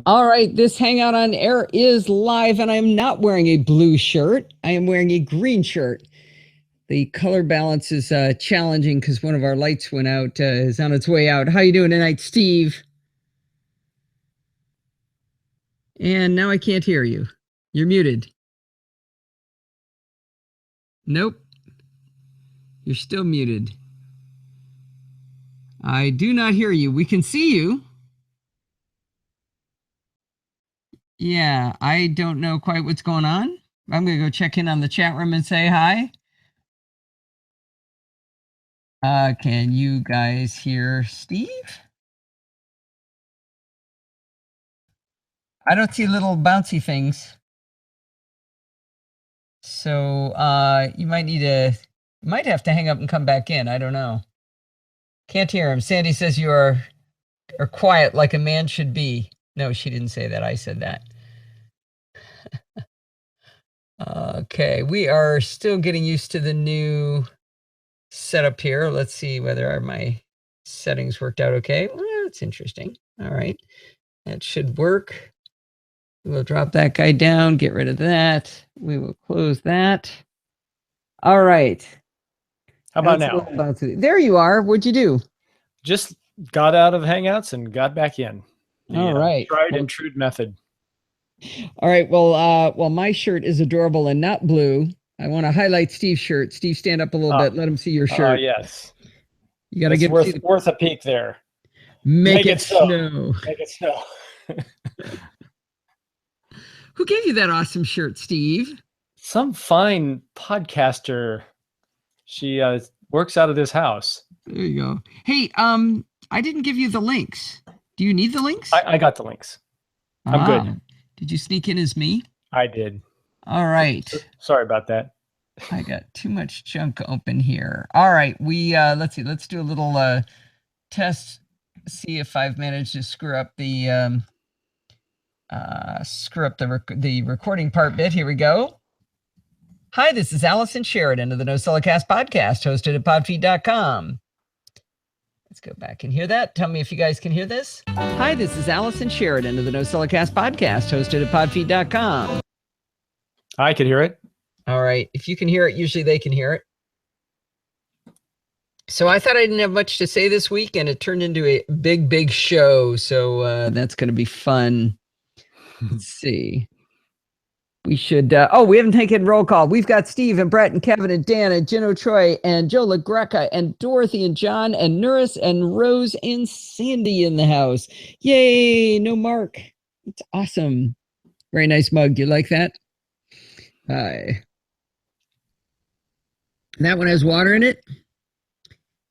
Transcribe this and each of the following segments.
All right, this Hangout on Air is live, and I'm not wearing a blue shirt. I am wearing a green shirt. The color balance is challenging because one of our lights went out, is on its way out. How you doing tonight, Steve? And now I can't hear you. You're muted. Nope. You're still muted. I do not hear you. We can see you. Yeah, I don't know quite what's going on. I'm going to go check in on the chat room and say hi. Can you guys hear Steve? I don't see little bouncy things. So you might have to hang up and come back in. I don't know. Can't hear him. Sandy says you are quiet like a man should be. No, she didn't say that. I said that. Okay, we are still getting used to the new setup here. Let's see whether my settings worked out okay. Well, that's interesting. All right, that should work. We'll drop that guy down, get rid of that. We will close that. All right. How about now? There you are. What'd you do? Just got out of Hangouts and got back in. All right. Tried and true method. All right. Well, my shirt is adorable and not blue. I want to highlight Steve's shirt. Steve, stand up a little bit. Let him see your shirt. Yes. You got to get worth a peek there. Make it snow. Make it snow. Who gave you that awesome shirt, Steve? Some fine podcaster. She works out of this house. There you go. Hey, I didn't give you the links. Do you need the links? I got the links. I'm good. Did you sneak in as me? I did. All right. Sorry about that. I got too much junk open here. All right. We let's see. Let's do a little test. See if I've managed to screw up the recording part bit. Here we go. Hi, this is Allison Sheridan of the NosillaCast podcast, hosted at podfeed.com. Let's go back and hear that. Tell me if you guys can hear this. Hi, this is Allison Sheridan of the NosillaCast podcast, hosted at podfeed.com. I can hear it. All right. If you can hear it, usually they can hear it. So I thought I didn't have much to say this week, and it turned into a big show. So that's going to be fun. Let's see. We should, we haven't taken roll call. We've got Steve and Brett and Kevin and Dan and Gino Troy and Joe LaGreca and Dorothy and John and Nuris and Rose and Sandy in the house. Yay, no Mark. It's awesome. Very nice mug. Do you like that? Hi. That one has water in it.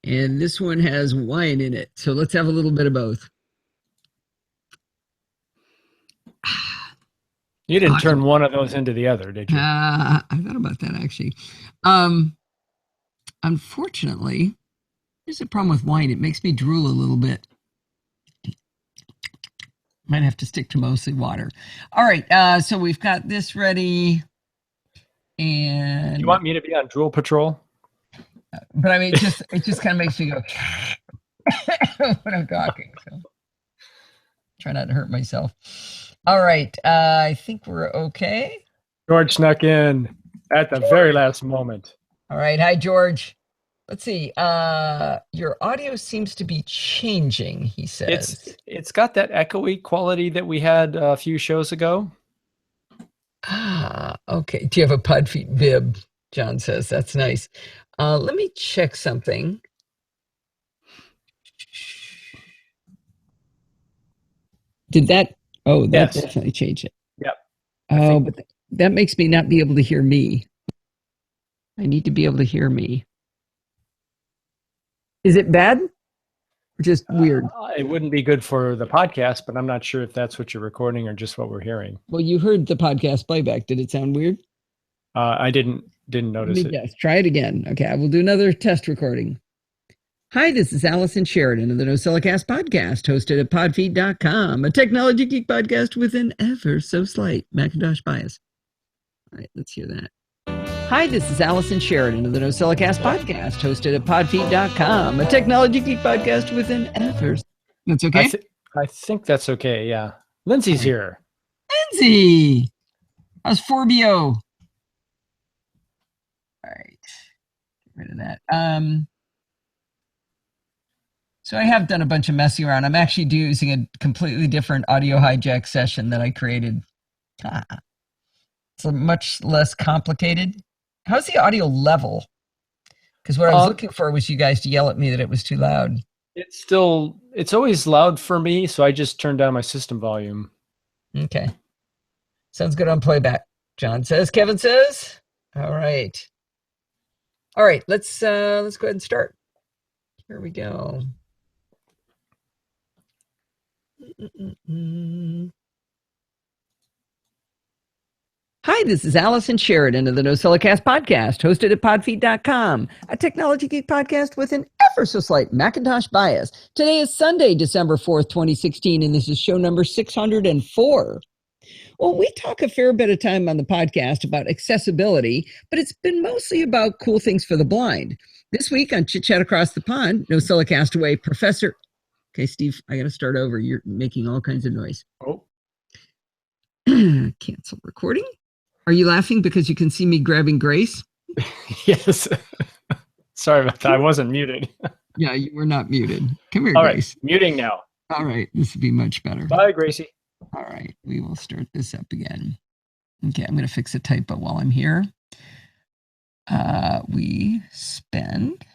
And this one has wine in it. So let's have a little bit of both. You didn't turn one of those into the other, did you? I thought about that, actually. Unfortunately, there's a problem with wine. It makes me drool a little bit. Might have to stick to mostly water. All right, so we've got this ready. And you want me to be on drool patrol? But I mean, it just kind of makes me go when I'm talking. So try not to hurt myself. All right, I think we're okay. George snuck in at the very last moment. All right, hi, George. Let's see. Your audio seems to be changing, he says. It's got that echoey quality that we had a few shows ago. Okay. Do you have a Podfeed bib? John says. That's nice. Let me check something. Did that? Oh, that definitely changed it. Yep. Oh, but that makes me not be able to hear me. I need to be able to hear me. Is it bad? Or just weird? It wouldn't be good for the podcast, but I'm not sure if that's what you're recording or just what we're hearing. Well, you heard the podcast playback. Did it sound weird? I didn't notice it. Yes, try it again. Okay, I will do another test recording. Hi, this is Allison Sheridan of the NosillaCast podcast, hosted at podfeed.com, a technology geek podcast with an ever so slight Macintosh bias. All right, let's hear that. Hi, this is Allison Sheridan of the NosillaCast podcast, hosted at podfeed.com, a technology geek podcast with an ever. That's okay? I think that's okay, yeah. Lindsay's here. Lindsay! How's 4BO? All right. Get rid of that. So I have done a bunch of messing around. I'm actually using a completely different audio hijack session that I created. It's much less complicated. How's the audio level? Because what I was looking for was you guys to yell at me that it was too loud. It's always loud for me, so I just turned down my system volume. Okay. Sounds good on playback. John says, Kevin says. All right. All right, let's go ahead and start. Here we go. Hi, this is Allison Sheridan of the NosillaCast podcast, hosted at podfeed.com, a technology geek podcast with an ever so slight Macintosh bias. Today is Sunday, December 4th, 2016, and this is show number 604. Well, we talk a fair bit of time on the podcast about accessibility, but it's been mostly about cool things for the blind. This week on Chit Chat Across the Pond, NosillaCast away, Professor... Okay, Steve, I got to start over. You're making all kinds of noise. Oh. Cancel recording. Are you laughing because you can see me grabbing Grace? Yes. Sorry about that. I wasn't muted. Yeah, you were not muted. Come here, All Grace. Right, muting now. All right, this will be much better. Bye, Gracie. All right, we will start this up again. Okay, I'm going to fix a typo while I'm here. We spend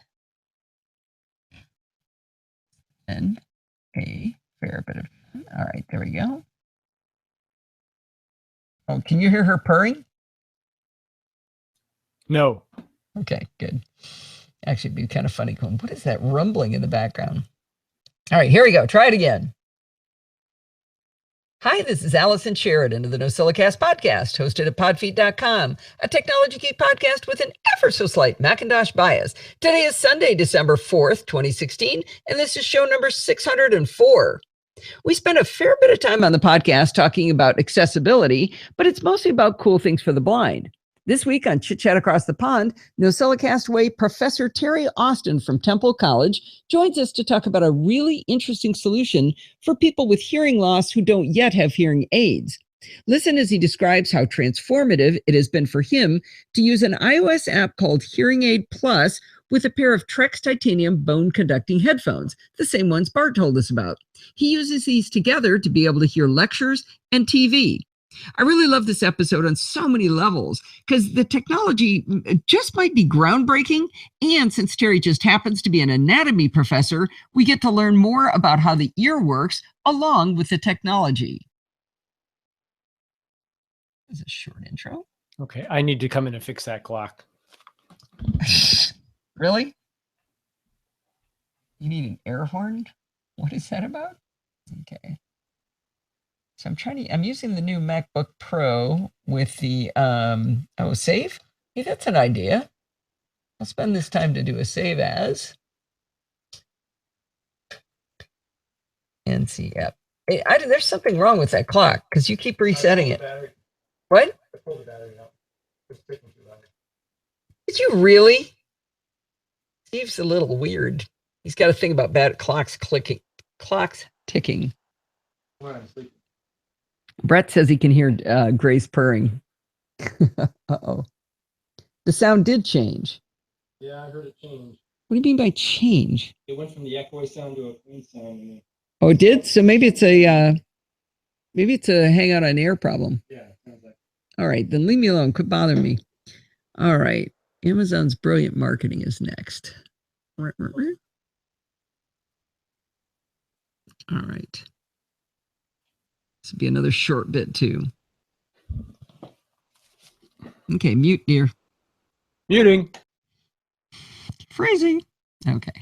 a fair bit of... All right, there we go. Oh, can you hear her purring? No. Okay, good. Actually, it'd be kind of funny going, what is that rumbling in the background? All right, here we go. Try it again. Hi, this is Allison Sheridan of the NosillaCast podcast, hosted at podfeed.com, a technology geek podcast with an ever so slight Macintosh bias. Today is Sunday, December 4th, 2016, and this is show number 604. We spend a fair bit of time on the podcast talking about accessibility, but it's mostly about cool things for the blind. This week on Chit Chat Across the Pond, NosillaCast way Professor Terry Austin from Temple College joins us to talk about a really interesting solution for people with hearing loss who don't yet have hearing aids. Listen as he describes how transformative it has been for him to use an iOS app called Hearing Aid Plus with a pair of Trex titanium bone conducting headphones, the same ones Bart told us about. He uses these together to be able to hear lectures and TV. I really love this episode on so many levels because the technology just might be groundbreaking. And since Terry just happens to be an anatomy professor, we get to learn more about how the ear works along with the technology. This is a short intro. Okay, I need to come in and fix that clock. Really? You need an air horn? What is that about? Okay. So I'm using the new MacBook Pro with the, save? Hey, that's an idea. I'll spend this time to do a save as. NC app. Hey, there's something wrong with that clock because you keep resetting it. What? I pulled the battery out. It's taking too long. Did you really? Steve's a little weird. He's got a thing about bad clocks ticking. When I'm sleeping. Brett says he can hear Grace purring. Uh-oh. The sound did change. Yeah, I heard it change. What do you mean by change? It went from the echoey sound to a clean sound. Oh, it did? So maybe it's a hang out on air problem. Yeah, sounds like. All right, then leave me alone. Quit bothering me. All right. Amazon's brilliant marketing is next. All right. This will be another short bit too. Okay, mute, dear. Muting. Phrasing. Okay.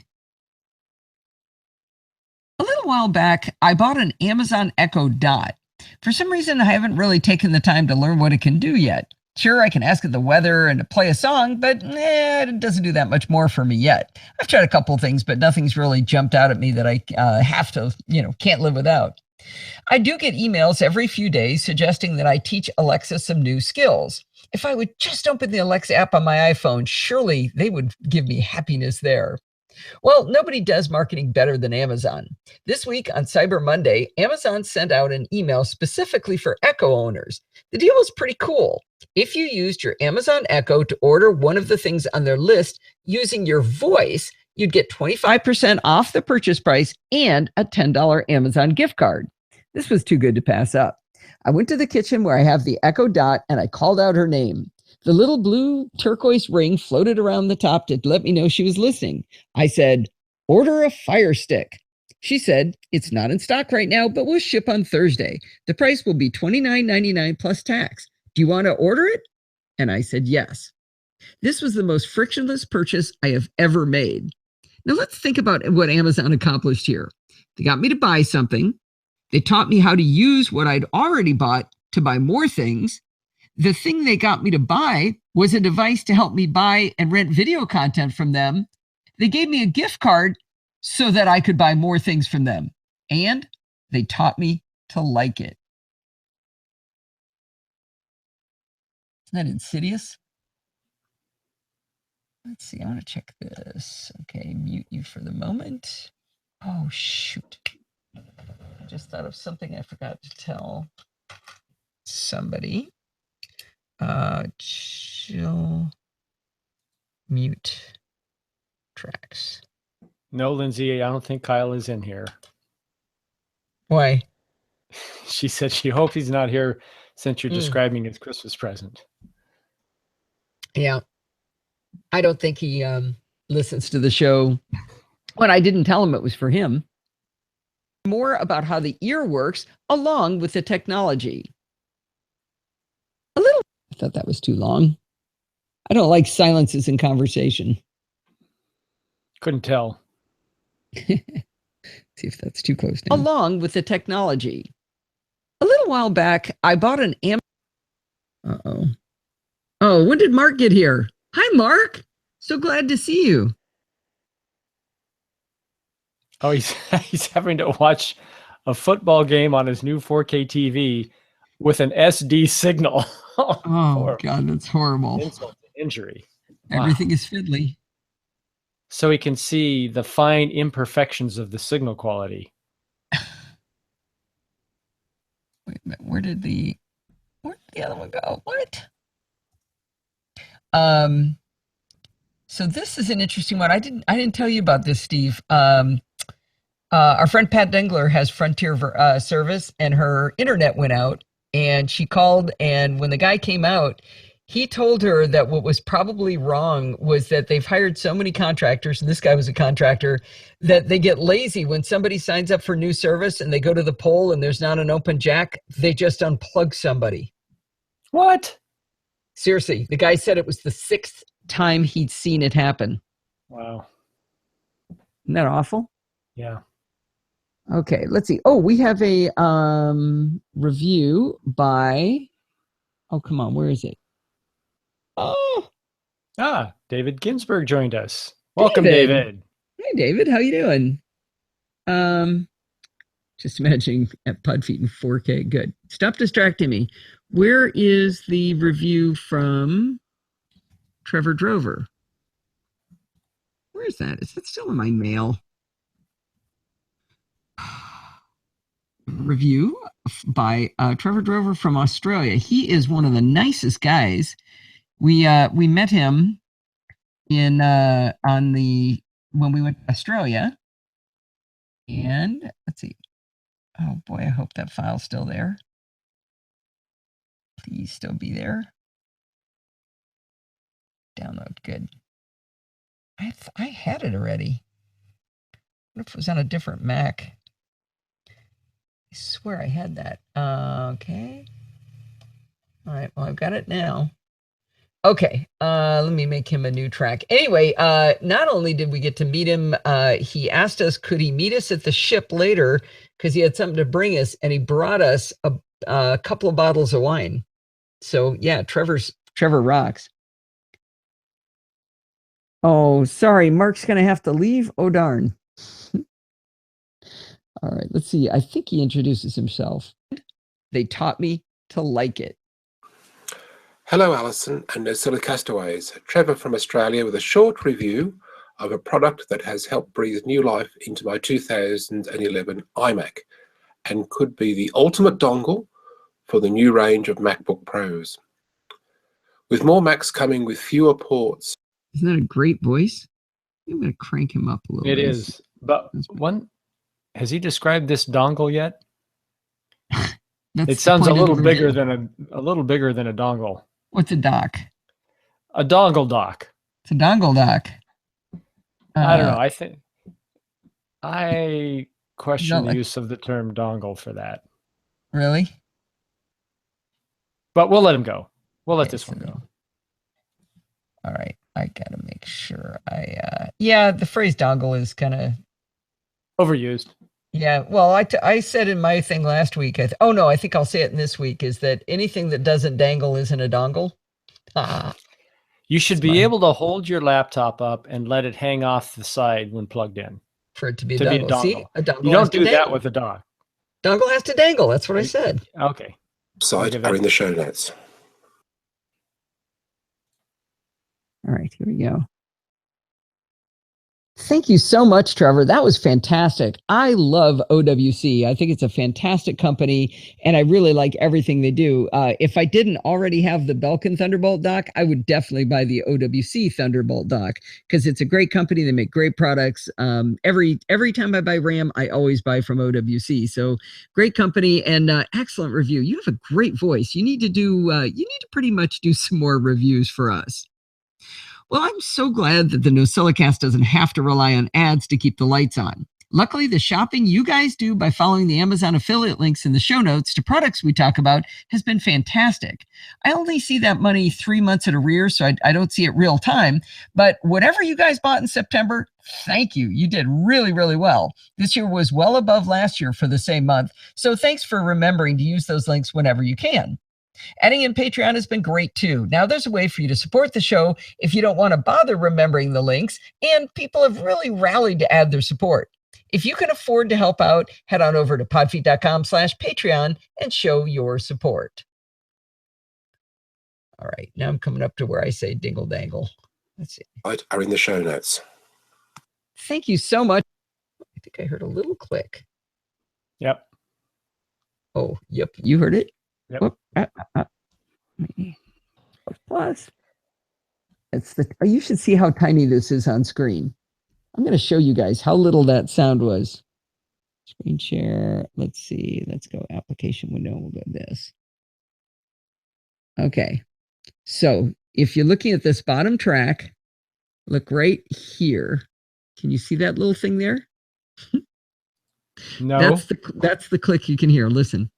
A little while back, I bought an Amazon Echo Dot. For some reason, I haven't really taken the time to learn what it can do yet. Sure, I can ask it the weather and to play a song, but it doesn't do that much more for me yet. I've tried a couple things, but nothing's really jumped out at me that I have to, can't live without. I do get emails every few days suggesting that I teach Alexa some new skills. If I would just open the Alexa app on my iPhone, surely they would give me happiness there. Well, nobody does marketing better than Amazon. This week on Cyber Monday, Amazon sent out an email specifically for Echo owners. The deal was pretty cool. If you used your Amazon Echo to order one of the things on their list using your voice, you'd get 25% off the purchase price and a $10 Amazon gift card. This was too good to pass up. I went to the kitchen where I have the Echo Dot and I called out her name. The little blue turquoise ring floated around the top to let me know she was listening. I said, "Order a Fire Stick." She said, "It's not in stock right now, but will ship on Thursday. The price will be $29.99 plus tax. Do you want to order it?" And I said, yes. This was the most frictionless purchase I have ever made. Now let's think about what Amazon accomplished here. They got me to buy something. They taught me how to use what I'd already bought to buy more things. The thing they got me to buy was a device to help me buy and rent video content from them. They gave me a gift card so that I could buy more things from them. And they taught me to like it. Isn't that insidious? Let's see, I want to check this. Okay, mute you for the moment. Oh, shoot. I just thought of something I forgot to tell somebody. Chill. Mute tracks. No, Lindsay, I don't think Kyle is in here. Why? She said she hopes he's not here since you're describing his Christmas present. Yeah. I don't think he listens to the show. But I didn't tell him it was for him. More about how the ear works along with the technology. A little. I thought that was too long. I don't like silences in conversation. Couldn't tell. See if that's too close now. Along with the technology. A little while back, I bought an Uh-oh. Oh, when did Mark get here? Hi, Mark. So glad to see you. Oh, he's having to watch a football game on his new 4K TV with an SD signal. Oh, God, that's horrible. Insult to injury. Everything is fiddly. So he can see the fine imperfections of the signal quality. Wait a minute, where did the other one go? What? So this is an interesting one. I didn't tell you about this, Steve. Our friend Pat Dengler has Frontier service, and her internet went out, and she called, and when the guy came out, he told her that what was probably wrong was that they've hired so many contractors, and this guy was a contractor, that they get lazy when somebody signs up for new service and they go to the pole and there's not an open jack, they just unplug somebody. What? Seriously, the guy said it was the 6th time he'd seen it happen. Wow. Isn't that awful? Yeah. Okay, let's see. Oh, we have a review by, oh, come on, where is it? Oh. David Ginsburg joined us. Welcome, David. Hey, David, how you doing? Just imagining at Pudfeet in 4K. Good. Stop distracting me. Where is the review from Trevor Drover? Where is that? Is it still in my mail? Review by Trevor Drover from Australia. He is one of the nicest guys. We met him in when we went to Australia. And let's see. Oh boy, I hope that file's still there. Please still be there. Download, good. I had it already. What if it was on a different Mac? I swear I had that. Okay. All right, well, I've got it now. Okay, let me make him a new track. Anyway, not only did we get to meet him, he asked us, could he meet us at the ship later because he had something to bring us, and he brought us a couple of bottles of wine. So yeah, Trevor rocks. Oh, sorry, Mark's gonna have to leave. Oh darn. All right, let's see. I think he introduces himself. They taught me to like it. Hello, Alison and NosillaCastaways. Trevor from Australia with a short review of a product that has helped breathe new life into my 2011 iMac and could be the ultimate dongle for the new range of MacBook Pros. With more Macs coming with fewer ports. Isn't that a great voice? I'm going to crank him up a little bit. It is. But has he described this dongle yet? It sounds a little bigger than a dongle. What's a dock? A dongle dock. It's a dongle dock. I don't know. I question the use of the term dongle for that. Really? But we'll let him go. We'll let this one go. All right. I got to make sure yeah, the phrase dongle is kind of overused. Yeah. Well, I said in my thing last week, I think I'll say it in this week, is that anything that doesn't dangle isn't a dongle. You should be able to hold your laptop up and let it hang off the side when plugged in. For it to be a dongle. See, a dongle you don't do that with a dock. Dongle has to dangle. That's what I said. Okay. Side are in the show notes. All right, here we go. Thank you so much, Trevor. That was fantastic. I love OWC. I think it's a fantastic company, and I really like everything they do. If I didn't already have the Belkin Thunderbolt dock, I would definitely buy the OWC Thunderbolt dock because it's a great company. They make great products. Every time I buy RAM, I always buy from OWC. So great company and excellent review. You have a great voice. You need to pretty much do some more reviews for us. Well, I'm so glad that the NosillaCast doesn't have to rely on ads to keep the lights on. Luckily, the shopping you guys do by following the Amazon affiliate links in the show notes to products we talk about has been fantastic. I only see that money 3 months in arrears, so I don't see it real time. But whatever you guys bought in September, thank you. You did really, really well. This year was well above last year for the same month. So thanks for remembering to use those links whenever you can. Adding in Patreon has been great too. Now there's a way for you to support the show if you don't want to bother remembering the links, and people have really rallied to add their support. If you can afford to help out, head on over to podfeet.com/Patreon and show your support. All right, now I'm coming up to where I say dingle dangle. Let's see. Are in the show notes. Thank you so much. I think I heard a little click. Yep. Oh, yep. You heard it? Yep. Whoop, plus, you should see how tiny this is on screen. I'm going to show you guys how little that sound was. Screen share. Let's see. Let's go application window. We'll go this. Okay. So if you're looking at this bottom track, look right here. Can you see that little thing there? No. That's the click you can hear. Listen.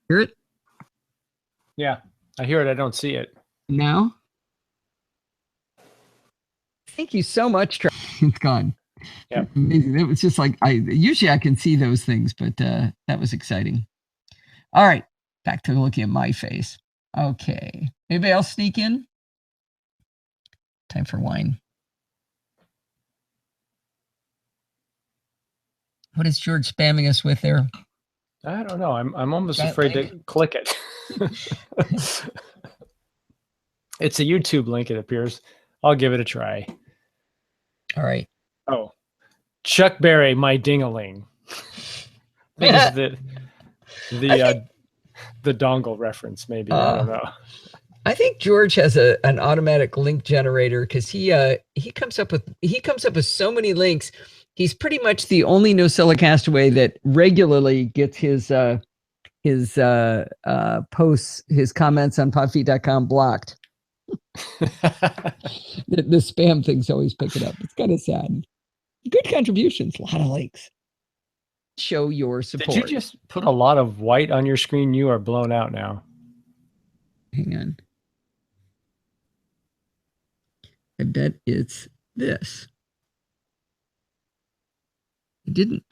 Hear it? Yeah, I hear it. I don't see it. Now? Thank you so much. It's gone. Yeah. Amazing. It was just like, usually I can see those things, but that was exciting. All right. Back to looking at my face. Okay. Anybody else sneak in? Time for wine. What is George spamming us with there? I don't know. I'm almost afraid to click it. It's a YouTube link, it appears. I'll give it a try. All right. Oh, Chuck Berry, my ding-a-ling. I think it's the dongle reference, maybe. I don't know. I think George has an automatic link generator because he comes up with so many links. He's pretty much the only NosillaCastaway that regularly gets his posts, his comments on podfeet.com blocked. the spam things always pick it up. It's kind of sad. Good contributions, a lot of links. Show your support. Did you just put a lot of white on your screen? You are blown out now. Hang on. I bet it's this. I didn't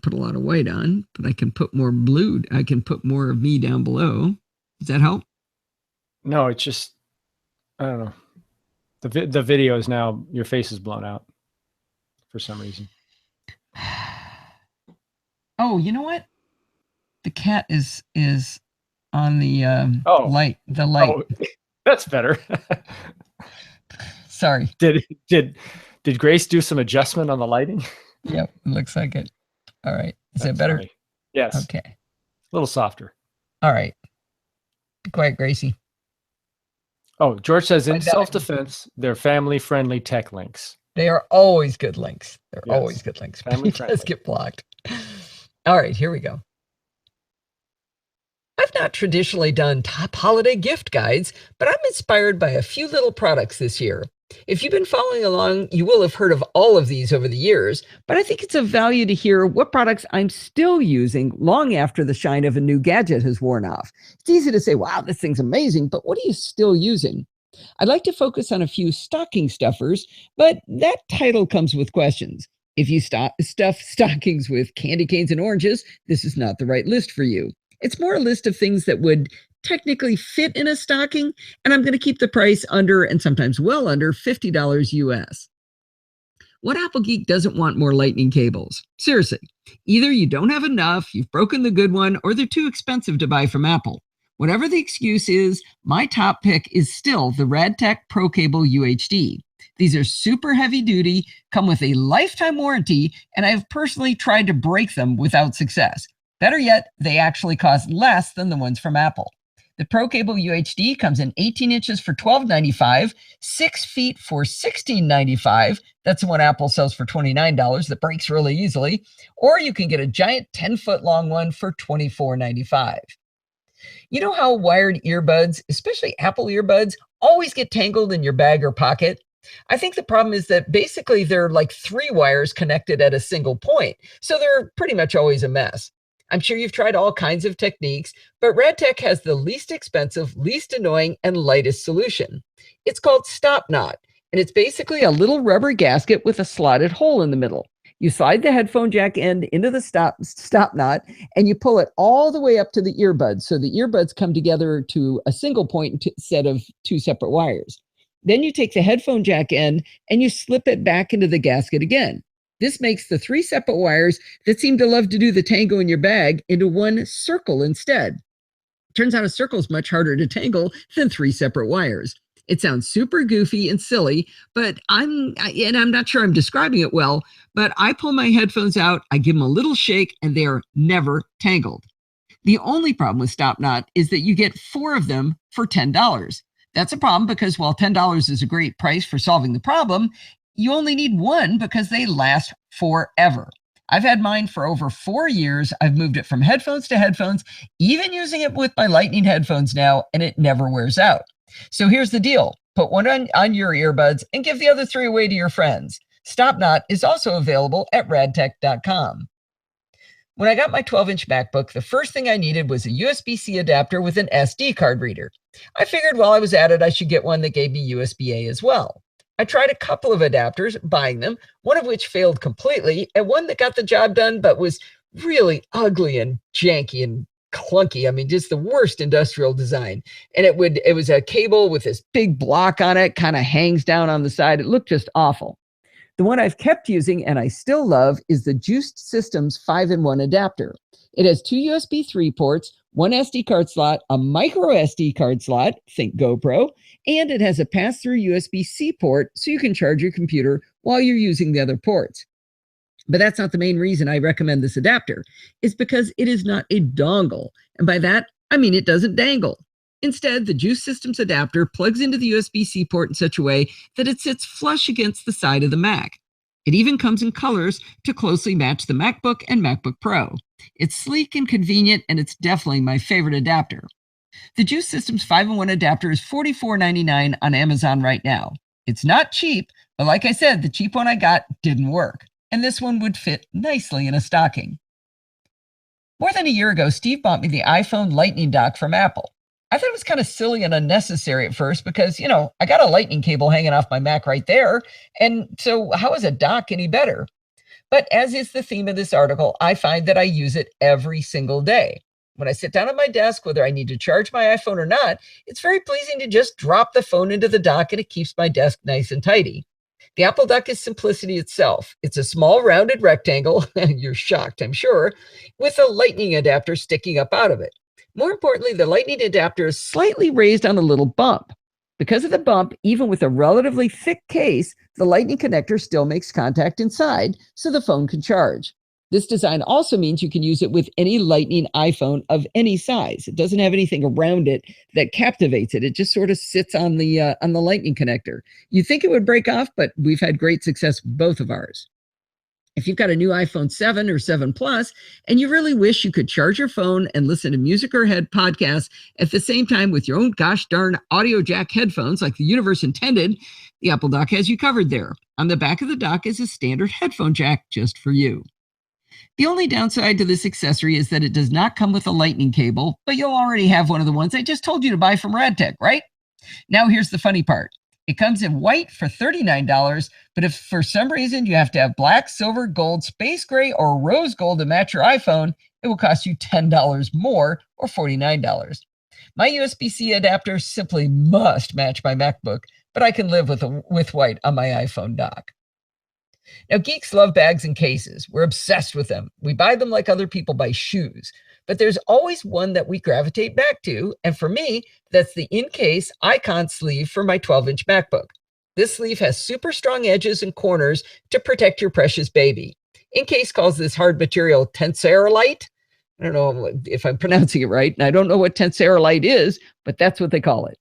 put a lot of white on, but I can put more blue. I can put more of me down below. Does that help? No, it's just, I don't know. The video is now, your face is blown out for some reason. Oh, you know what? The cat is on the light. The light. Oh, that's better. Sorry. Did Grace do some adjustment on the lighting? Yep, looks like it. All right. Is That's it better? funny. Yes. Okay. A little softer. All right. Be quiet, Gracie. Oh, George says in self-defense, they're family-friendly tech links. They are always good links. They're Yes. always good links. Family It does friendly. get blocked. All right, here we go. I've not traditionally done top holiday gift guides, but I'm inspired by a few little products this year. If you've been following along, you will have heard of all of these over the years, but I think it's of value to hear what products I'm still using long after the shine of a new gadget has worn off. It's easy to say, wow, this thing's amazing, but what are you still using? I'd like to focus on a few stocking stuffers, but that title comes with questions. If you stuff stockings with candy canes and oranges, this is not the right list for you. It's more a list of things that would technically fit in a stocking, and I'm going to keep the price under and sometimes well under $50 US. What Apple geek doesn't want more lightning cables? Seriously, either you don't have enough, you've broken the good one, or they're too expensive to buy from Apple. Whatever the excuse is, my top pick is still the Radtech Pro Cable UHD. These are super heavy duty, come with a lifetime warranty, and I've personally tried to break them without success. Better yet, they actually cost less than the ones from Apple. The Pro Cable UHD comes in 18 inches for $12.95, 6 feet for $16.95. That's the one Apple sells for $29 that breaks really easily. Or you can get a giant 10-foot long one for $24.95. You know how wired earbuds, especially Apple earbuds, always get tangled in your bag or pocket? I think the problem is that basically they're like 3 wires connected at a single point, so they're pretty much always a mess. I'm sure you've tried all kinds of techniques, but Radtech has the least expensive, least annoying, and lightest solution. It's called Stop Knot, and it's basically a little rubber gasket with a slotted hole in the middle. You slide the headphone jack end into the stop knot, and you pull it all the way up to the earbuds, so the earbuds come together to a single point instead of 2 separate wires. Then you take the headphone jack end and you slip it back into the gasket again. This makes the 3 separate wires that seem to love to do the tango in your bag into one circle instead. Turns out a circle is much harder to tangle than 3 separate wires. It sounds super goofy and silly, but I'm not sure I'm describing it well, but I pull my headphones out, I give them a little shake, and they are never tangled. The only problem with Stop Knot is that you get 4 of them for $10. That's a problem because while $10 is a great price for solving the problem, you only need 1 because they last forever. I've had mine for over 4 years. I've moved it from headphones to headphones, even using it with my Lightning headphones now, and it never wears out. So here's the deal. Put one on your earbuds and give the other 3 away to your friends. Stop Knot is also available at radtech.com. When I got my 12-inch MacBook, the first thing I needed was a USB-C adapter with an SD card reader. I figured while I was at it, I should get one that gave me USB-A as well. I tried a couple of adapters, buying them, one of which failed completely, and one that got the job done but was really ugly and janky and clunky. I mean, just the worst industrial design. And it was a cable with this big block on it, kind of hangs down on the side. It looked just awful. The one I've kept using and I still love is the Juiced Systems 5-in-1 adapter. It has 2 USB 3 ports, 1 SD card slot, a micro SD card slot, think GoPro, and it has a pass-through USB-C port so you can charge your computer while you're using the other ports. But that's not the main reason I recommend this adapter. It's because it is not a dongle. And by that, I mean it doesn't dangle. Instead, the Juice Systems adapter plugs into the USB-C port in such a way that it sits flush against the side of the Mac. It even comes in colors to closely match the MacBook and MacBook Pro. It's sleek and convenient, and it's definitely my favorite adapter. The Juice Systems 5-in-1 adapter is $44.99 on Amazon right now. It's not cheap, but like I said, the cheap one I got didn't work, and this one would fit nicely in a stocking. More than a year ago, Steve bought me the iPhone Lightning dock from Apple. I thought it was kind of silly and unnecessary at first because, I got a lightning cable hanging off my Mac right there. And so how is a dock any better? But as is the theme of this article, I find that I use it every single day. When I sit down at my desk, whether I need to charge my iPhone or not, it's very pleasing to just drop the phone into the dock and it keeps my desk nice and tidy. The Apple dock is simplicity itself. It's a small rounded rectangle, you're shocked, I'm sure, with a lightning adapter sticking up out of it. More importantly, the lightning adapter is slightly raised on a little bump. Because of the bump, even with a relatively thick case, the lightning connector still makes contact inside, so the phone can charge. This design also means you can use it with any Lightning iPhone of any size. It doesn't have anything around it that captivates it. It just sort of sits on the Lightning connector. You think it would break off, but we've had great success with both of ours. If you've got a new iPhone 7 or 7 Plus, and you really wish you could charge your phone and listen to music or podcasts at the same time with your own gosh darn audio jack headphones like the universe intended, the Apple Dock has you covered there. On the back of the dock is a standard headphone jack just for you. The only downside to this accessory is that it does not come with a lightning cable, but you'll already have one of the ones I just told you to buy from Radtech, right? Now here's the funny part. It comes in white for $39, but if for some reason you have to have black, silver, gold, space gray, or rose gold to match your iPhone, it will cost you $10 more, or $49. My USB-C adapter simply must match my MacBook, but I can live with white on my iPhone dock. Now, geeks love bags and cases. We're obsessed with them. We buy them like other people buy shoes. But there's always one that we gravitate back to, and for me, that's the in-case icon sleeve for my 12-inch MacBook. This sleeve has super strong edges and corners to protect your precious baby. In-case calls this hard material tenserolite. I don't know if I'm pronouncing it right, and I don't know what tenserolite is, but that's what they call it.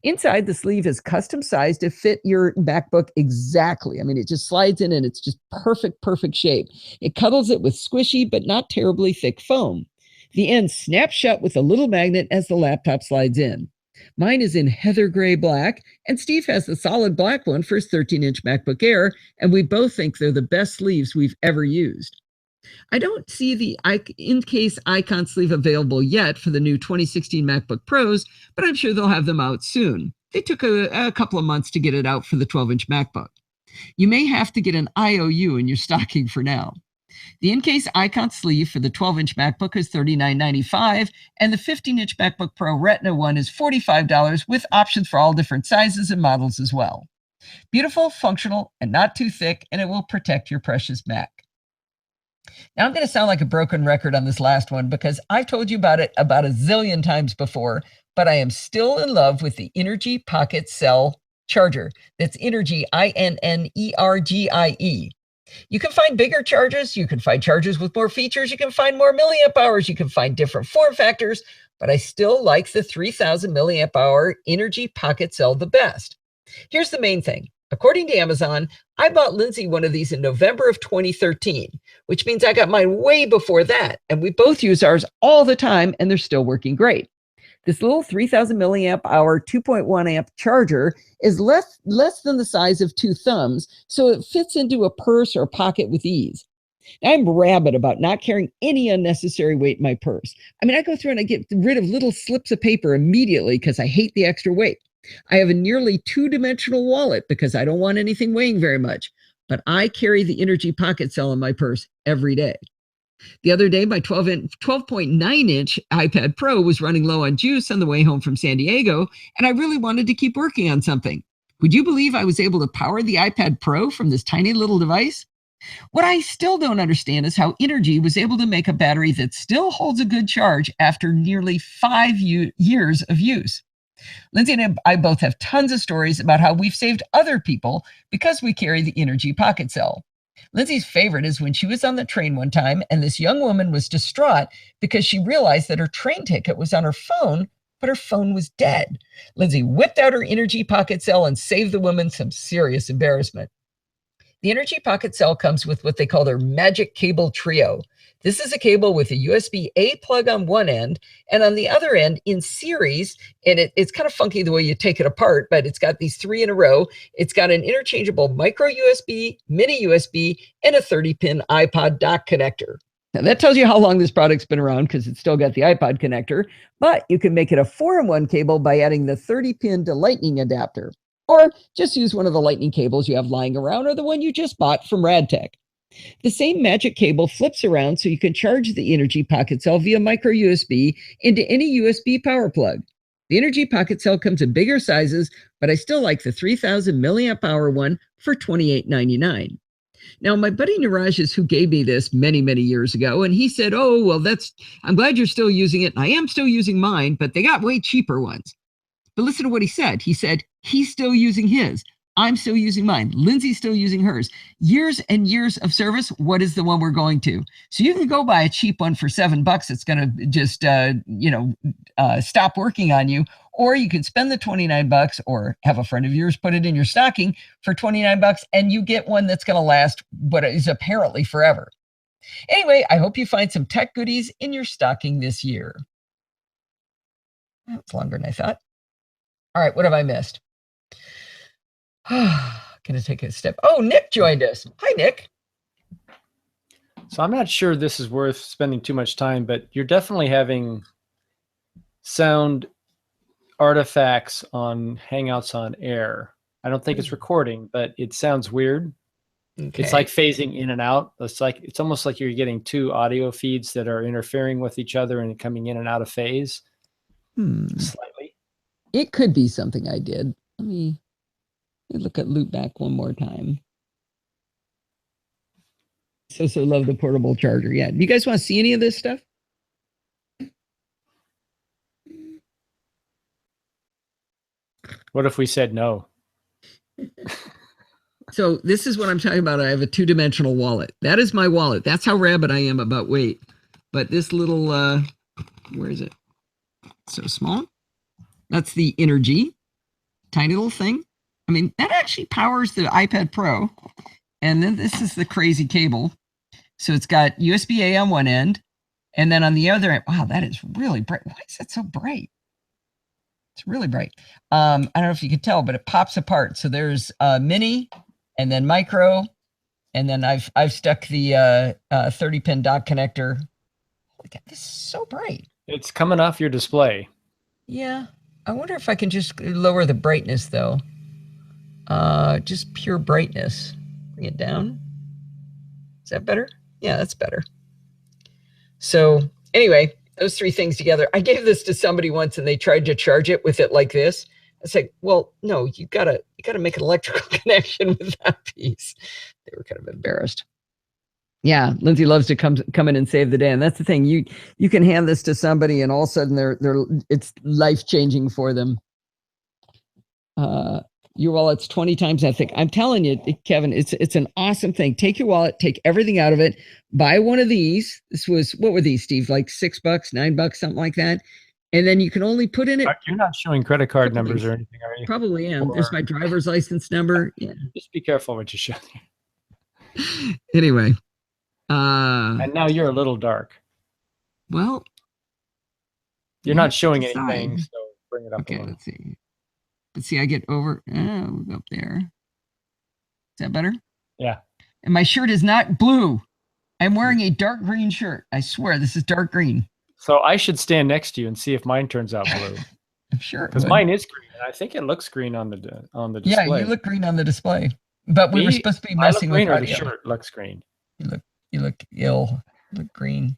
Inside, the sleeve is custom sized to fit your MacBook exactly. I mean, it just slides in and it's just perfect shape. It cuddles it with squishy but not terribly thick foam. The end snaps shut with a little magnet as the laptop slides in. Mine is in heather gray black, and Steve has the solid black one for his 13-inch MacBook Air, and we both think they're the best sleeves we've ever used. I don't see the in-case icon sleeve available yet for the new 2016 MacBook Pros, but I'm sure they'll have them out soon. They took a couple of months to get it out for the 12-inch MacBook. You may have to get an IOU in your stocking for now. The in-case icon sleeve for the 12-inch MacBook is $39.95, and the 15-inch MacBook Pro Retina one is $45 with options for all different sizes and models as well. Beautiful, functional, and not too thick, and it will protect your precious Mac. Now, I'm going to sound like a broken record on this last one because I've told you about it about a zillion times before, but I am still in love with the Energy Pocket Cell charger. That's Energy, I-N-N-E-R-G-I-E. You can find bigger chargers, you can find chargers with more features, you can find more milliamp hours, you can find different form factors, but I still like the 3000 milliamp hour Energy Pocket Cell the best. Here's the main thing. According to Amazon, I bought Lindsay one of these in November of 2013, which means I got mine way before that, and we both use ours all the time, and they're still working great. This little 3000 milliamp hour 2.1 amp charger is less than the size of two thumbs, so it fits into a purse or a pocket with ease. Now, I'm rabid about not carrying any unnecessary weight in my purse. I mean, I go through and I get rid of little slips of paper immediately because I hate the extra weight. I have a nearly two-dimensional wallet because I don't want anything weighing very much, but I carry the Energy Pocket Cell in my purse every day. The other day, my 12.9-inch iPad Pro was running low on juice on the way home from San Diego, and I really wanted to keep working on something. Would you believe I was able to power the iPad Pro from this tiny little device? What I still don't understand is how Energy was able to make a battery that still holds a good charge after nearly 5 years of use. Lindsay and I both have tons of stories about how we've saved other people because we carry the Energy Pocket Cell. Lindsay's favorite is when she was on the train one time and this young woman was distraught because she realized that her train ticket was on her phone, but her phone was dead. Lindsay whipped out her Energy Pocket Cell and saved the woman some serious embarrassment. The Energy Pocket Cell comes with what they call their Magic Cable Trio. This is a cable with a USB-A plug on one end, and on the other end, in series, and it's kind of funky the way you take it apart, but it's got these 3 in a row. It's got an interchangeable micro USB, mini USB, and a 30-pin iPod dock connector. Now, that tells you how long this product's been around because it's still got the iPod connector, but you can make it a 4-in-1 cable by adding the 30-pin to Lightning adapter. Or just use one of the Lightning cables you have lying around or the one you just bought from Radtech. The same magic cable flips around so you can charge the Energy Pocket Cell via micro USB into any USB power plug. The Energy Pocket Cell comes in bigger sizes, but I still like the 3000 milliamp hour one for $28.99. Now, my buddy Niraj is who gave me this many, many years ago, and he said, oh, well, I'm glad you're still using it, and I am still using mine, but they got way cheaper ones. But listen to what he said. He said, he's still using his. I'm still using mine. Lindsay's still using hers. Years and years of service. What is the one we're going to? So you can go buy a cheap one for $7. It's going to just, stop working on you. Or you can spend the $29 or have a friend of yours put it in your stocking for $29 and you get one that's going to last what is apparently forever. Anyway, I hope you find some tech goodies in your stocking this year. That's longer than I thought. All right, what have I missed? Gonna take a step. Oh, Nick joined us. Hi, Nick. So I'm not sure this is worth spending too much time, but you're definitely having sound artifacts on Hangouts on Air. I don't think it's recording, but it sounds weird. Okay. It's like phasing in and out. It's almost like you're getting two audio feeds that are interfering with each other and coming in and out of phase. Slightly. It could be something I did. Let me look at loopback one more time. So love the portable charger. Yeah. Do you guys want to see any of this stuff? What if we said no? So this is what I'm talking about. I have a 2-dimensional wallet. That is my wallet. That's how rabid I am about weight. But this little, where is it? So small. That's the Energy. Tiny little thing. I mean, that actually powers the iPad Pro. And then this is the crazy cable. So it's got USB-A on one end. And then on the other end, wow, that is really bright. Why is that so bright? It's really bright. I don't know if you can tell, but it pops apart. So there's mini and then micro. And then I've stuck the 30-pin dock connector. Holy God, this is so bright. It's coming off your display. Yeah. I wonder if I can just lower the brightness, though. Just pure brightness. Bring it down. Is that better? Yeah, that's better. So anyway, those three things together. I gave this to somebody once and they tried to charge it with it like this. I said, well, no, you gotta make an electrical connection with that piece. They were kind of embarrassed. Yeah, Lindsay loves to come in and save the day. And that's the thing. You can hand this to somebody and all of a sudden it's life-changing for them. Your wallet's 20 times that thick. I'm telling you, Kevin, it's an awesome thing. Take your wallet, take everything out of it, buy one of these. What were these, Steve? Like $6, $9, something like that. And then you can only put in it. You're not showing credit card numbers or anything, are you? Probably am. There's my driver's license number. Yeah. Just be careful what you show. Anyway. And now you're a little dark. Well. You're not showing anything, so bring it up. Okay, let's see. Let's see, I get over. Oh, we'll go up there. Is that better? Yeah. And my shirt is not blue. I'm wearing a dark green shirt. I swear, this is dark green. So I should stand next to you and see if mine turns out blue. I'm sure. Because mine is green. And I think it looks green on the display. Yeah, you look green on the display. But we were supposed to be messing with audio. The shirt looks green. You look ill. You look green.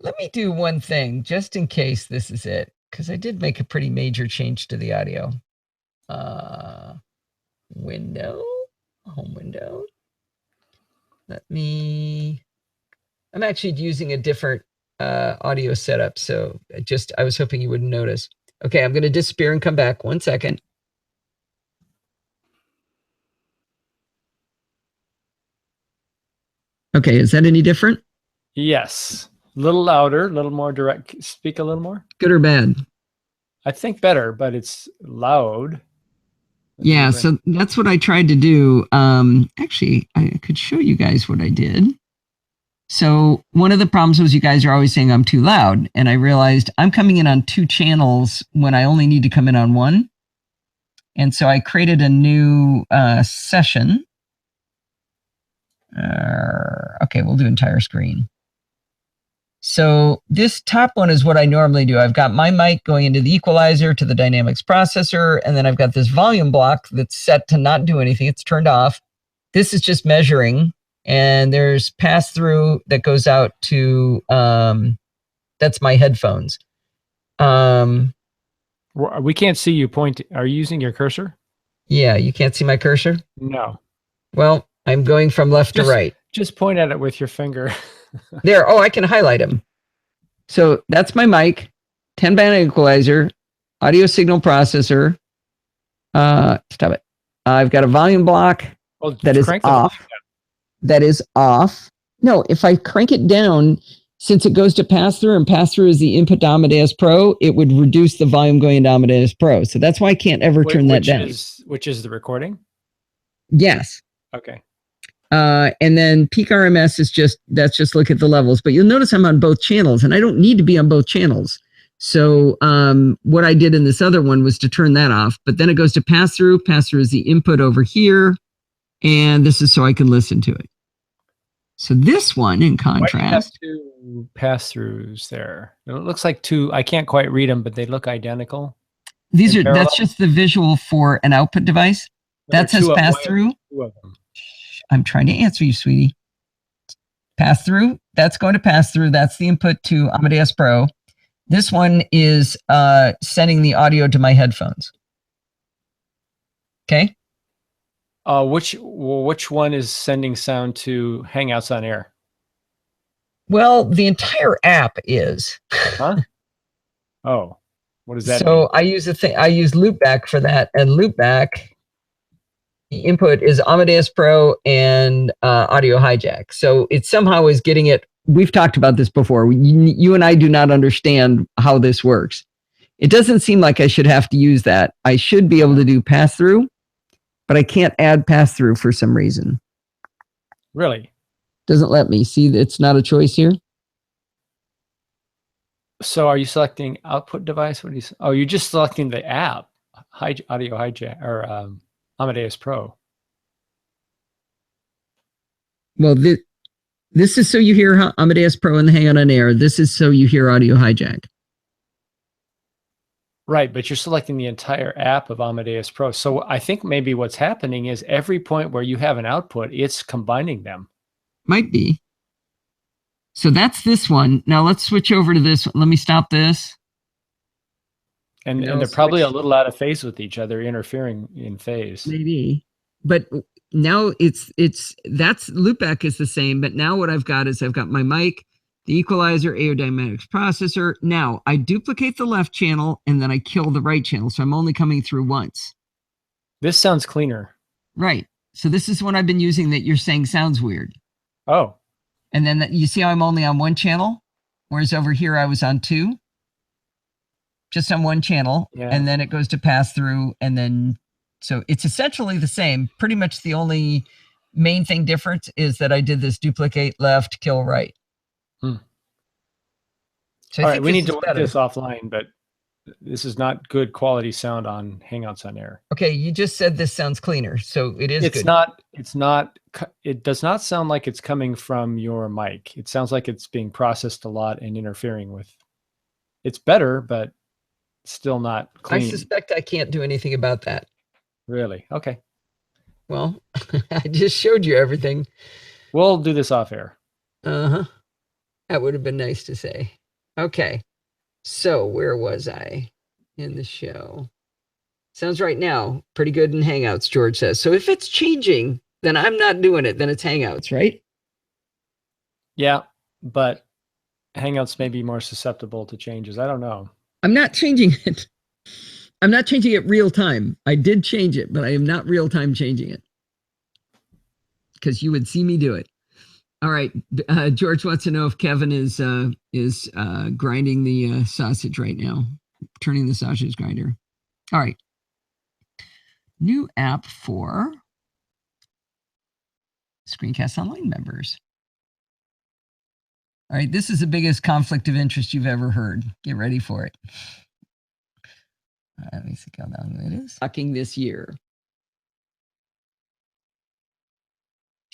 Let me do one thing, just in case this is it, because I did make a pretty major change to the audio. Window, home window. I'm actually using a different audio setup, so I was hoping you wouldn't notice. Okay, I'm going to disappear and come back. 1 second. Okay, is that any different? Yes. A little louder, a little more direct. Speak a little more. Good or bad? I think better, but it's loud. Yeah, so that's what I tried to do. Actually, I could show you guys what I did. So one of the problems was you guys are always saying I'm too loud. And I realized I'm coming in on 2 channels when I only need to come in on 1. And so I created a new session. Okay, we'll do entire screen. So this top one is what I normally do. I've got my mic going into the equalizer to the dynamics processor, and then I've got this volume block that's set to not do anything. It's turned off. This is just measuring, and there's pass-through that goes out to, that's my headphones. We can't see you point. Are you using your cursor? Yeah, you can't see my cursor? No. Well, I'm going from left to right. Just point at it with your finger. There. Oh, I can highlight them. So that's my mic, 10-band equalizer, audio signal processor. Stop it. I've got a volume block that is off. That is off. No, if I crank it down, since it goes to pass-through, and pass-through is the input to Amadeus Pro, it would reduce the volume going into Amadeus Pro. So that's why I can't ever turn that down. Which is the recording? Yes. Okay. And then peak RMS is just look at the levels. But you'll notice I'm on both channels, and I don't need to be on both channels. So what I did in this other one was to turn that off. But then it goes to pass-through. Pass-through is the input over here. And this is so I can listen to it. So this one, in contrast, why do you have two pass-throughs there? It looks like two. I can't quite read them, but they look identical. That's just the visual for an output device. That says pass-through. I'm trying to answer you, sweetie. Pass-through. That's going to pass-through. That's the input to Amadeus Pro. This one is sending the audio to my headphones. Okay. Which one is sending sound to Hangouts on Air? Well, the entire app is. Huh? Oh, what does that mean? So I use Loopback for that, and Loopback, the input is Amadeus Pro and Audio Hijack. So it somehow is getting it. We've talked about this before. You and I do not understand how this works. It doesn't seem like I should have to use that. I should be able to do pass-through, but I can't add pass-through for some reason. Really? Doesn't let me. See, it's not a choice here. So are you selecting output device? What are you? Oh, you're just selecting the app, Audio Hijack or Amadeus Pro. Well, this is so you hear Amadeus Pro and the Hangout on Air. This is so you hear Audio Hijack. Right, but you're selecting the entire app of Amadeus Pro. So I think maybe what's happening is every point where you have an output, it's combining them. Might be. So that's this one. Now let's switch over to this one. Let me stop this. And they're probably a little out of phase with each other, interfering in phase. Maybe. But now that's Loopback is the same. But now what I've got is I've got my mic, the equalizer, aerodynamics processor. Now I duplicate the left channel and then I kill the right channel. So I'm only coming through once. This sounds cleaner. Right. So this is what I've been using that you're saying sounds weird. Oh. And then you see how I'm only on one channel, whereas over here I was on two, just on one channel. Yeah. And then it goes to pass through. And then, so it's essentially the same. Pretty much the only main thing difference is that I did this duplicate left, kill right. So all right, we need to work this offline, but this is not good quality sound on Hangouts on Air. Okay, you just said this sounds cleaner, so it is good. It does not sound like it's coming from your mic. It sounds like it's being processed a lot and interfering with. It's better, but still not clean. I suspect I can't do anything about that. Really? Okay. Well, I just showed you everything. We'll do this off air. Uh-huh. That would have been nice to say. Okay. So where was I in the show? Sounds right now pretty good in Hangouts, George says. So if it's changing, then I'm not doing it. Then it's Hangouts, right? Yeah, but Hangouts may be more susceptible to changes. I don't know. I'm not changing it. I'm not changing it real time. I did change it, but I am not real time changing it. Because you would see me do it. All right. George wants to know if Kevin is grinding the sausage right now, turning the sausage grinder. All right. New app for Screencast Online members. All right. This is the biggest conflict of interest you've ever heard. Get ready for it. Let me see how long it is. Talking this year.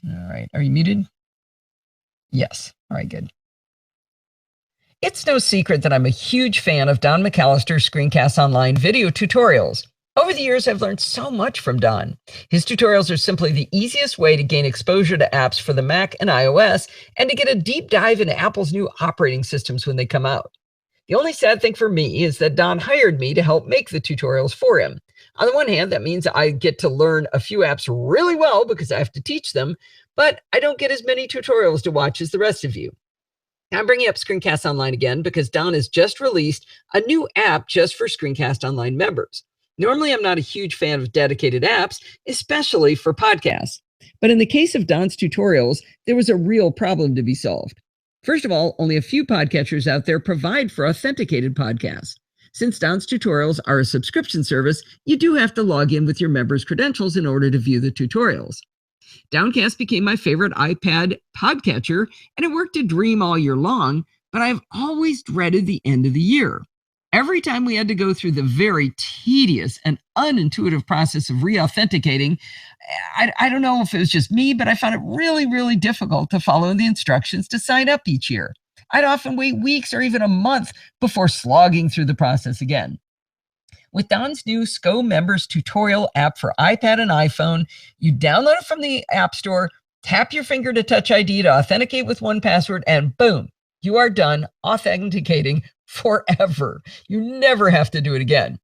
All right. Are you muted? Yes. All right, good. It's no secret that I'm a huge fan of Don McAllister's Screencast Online video tutorials. Over the years, I've learned so much from Don. His tutorials are simply the easiest way to gain exposure to apps for the Mac and iOS and to get a deep dive into Apple's new operating systems when they come out. The only sad thing for me is that Don hired me to help make the tutorials for him. On the one hand, that means I get to learn a few apps really well because I have to teach them, but I don't get as many tutorials to watch as the rest of you. Now, I'm bringing up Screencast Online again because Don has just released a new app just for Screencast Online members. Normally, I'm not a huge fan of dedicated apps, especially for podcasts. But in the case of Don's tutorials, there was a real problem to be solved. First of all, only a few podcatchers out there provide for authenticated podcasts. Since Don's tutorials are a subscription service, you do have to log in with your members' credentials in order to view the tutorials. Downcast became my favorite iPad podcatcher, and it worked a dream all year long, but I've always dreaded the end of the year. Every time we had to go through the very tedious and unintuitive process of re-authenticating, I don't know if it was just me, but I found it really, really difficult to follow the instructions to sign up each year. I'd often wait weeks or even a month before slogging through the process again. With Don's new SCO Members tutorial app for iPad and iPhone, you download it from the App Store, tap your finger to Touch ID to authenticate with 1Password, and boom, you are done authenticating forever. You never have to do it again.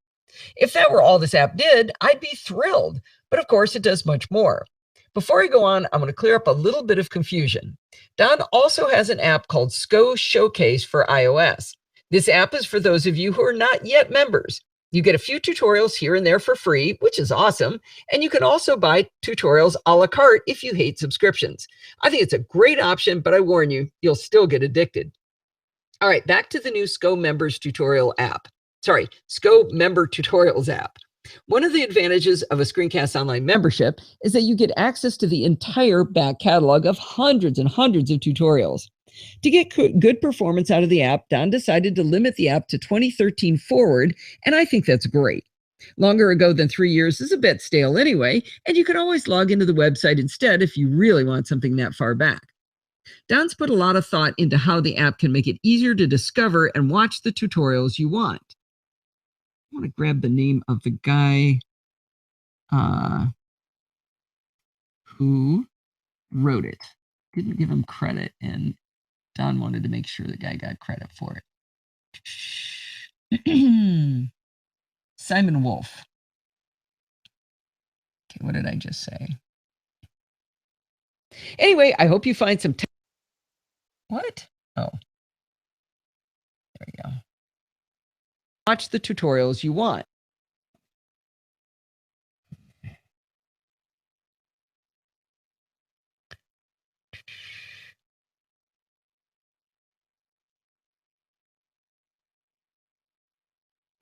If that were all this app did, I'd be thrilled. But of course, it does much more. Before I go on, I'm going to clear up a little bit of confusion. Don also has an app called SCO Showcase for iOS. This app is for those of you who are not yet members. You get a few tutorials here and there for free, which is awesome. And you can also buy tutorials a la carte if you hate subscriptions. I think it's a great option, but I warn you, you'll still get addicted. All right, back to the new SCO Members tutorial app. Sorry, SCO Member Tutorials app. One of the advantages of a Screencast Online membership is that you get access to the entire back catalog of hundreds and hundreds of tutorials. To get good performance out of the app, Don decided to limit the app to 2013 forward, and I think that's great. Longer ago than 3 years is a bit stale anyway, and you can always log into the website instead if you really want something that far back. Don's put a lot of thought into how the app can make it easier to discover and watch the tutorials you want. I want to grab the name of the guy who wrote it. Didn't give him credit, and Don wanted to make sure the guy got credit for it. Simon Wolf. Okay, what did I just say? Anyway, I hope you find some... What? Oh. There we go. Watch the tutorials you want.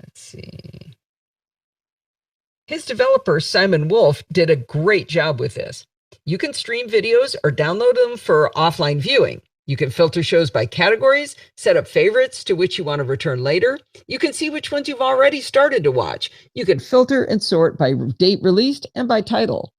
Let's see. His developer, Simon Wolf, did a great job with this. You can stream videos or download them for offline viewing. You can filter shows by categories, set up favorites to which you want to return later. You can see which ones you've already started to watch. You can filter and sort by date released and by title.